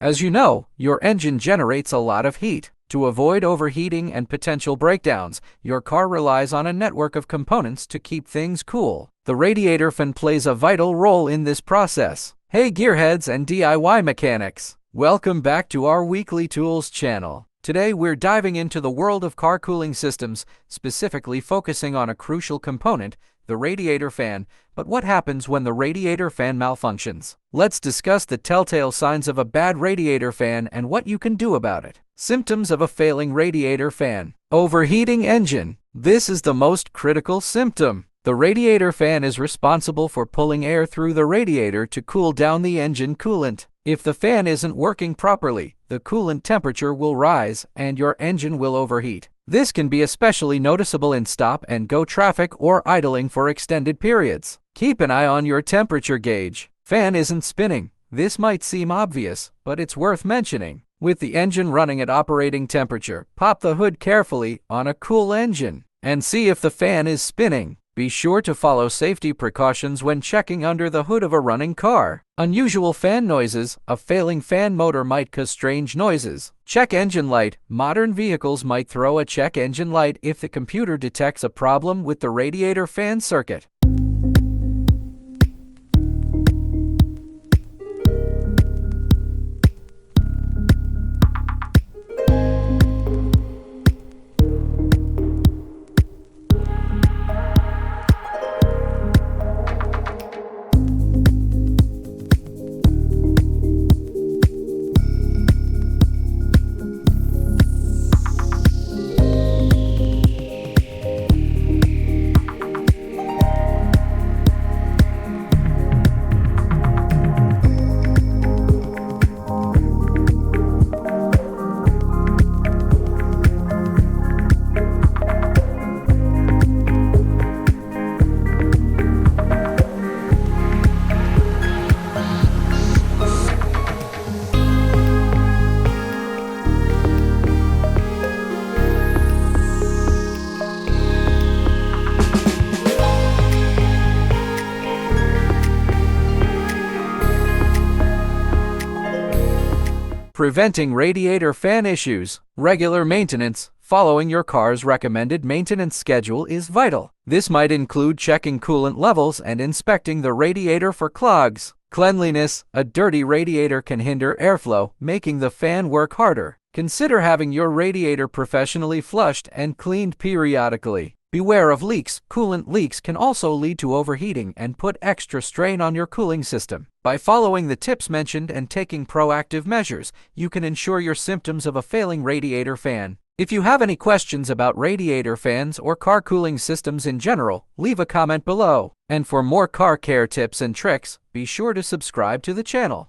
As you know, your engine generates a lot of heat. To avoid overheating and potential breakdowns, your car relies on a network of components to keep things cool. The radiator fan plays a vital role in this process. Hey gearheads and DIY mechanics! Welcome back to our Weekly Tools channel. Today we're diving into the world of car cooling systems, specifically focusing on a crucial component, the radiator fan. But what happens when the radiator fan malfunctions? Let's discuss the telltale signs of a bad radiator fan and what you can do about it. Symptoms of a failing radiator fan. Overheating engine. This is the most critical symptom. The radiator fan is responsible for pulling air through the radiator to cool down the engine coolant. If the fan isn't working properly, the coolant temperature will rise and your engine will overheat. This can be especially noticeable in stop-and-go traffic or idling for extended periods. Keep an eye on your temperature gauge. Fan isn't spinning. This might seem obvious, but it's worth mentioning. With the engine running at operating temperature, pop the hood carefully on a cool engine and see if the fan is spinning. Be sure to follow safety precautions when checking under the hood of a running car. Unusual fan noises. A failing fan motor might cause strange noises. Check engine light. Modern vehicles might throw a check engine light if the computer detects a problem with the radiator fan circuit. Preventing radiator fan issues. Regular maintenance. Following your car's recommended maintenance schedule is vital. This might include checking coolant levels and inspecting the radiator for clogs. Cleanliness. A dirty radiator can hinder airflow, making the fan work harder. Consider having your radiator professionally flushed and cleaned periodically. Beware of leaks. Coolant leaks can also lead to overheating and put extra strain on your cooling system. By following the tips mentioned and taking proactive measures, you can ensure your symptoms of a failing radiator fan. If you have any questions about radiator fans or car cooling systems in general, leave a comment below. And for more car care tips and tricks, be sure to subscribe to the channel.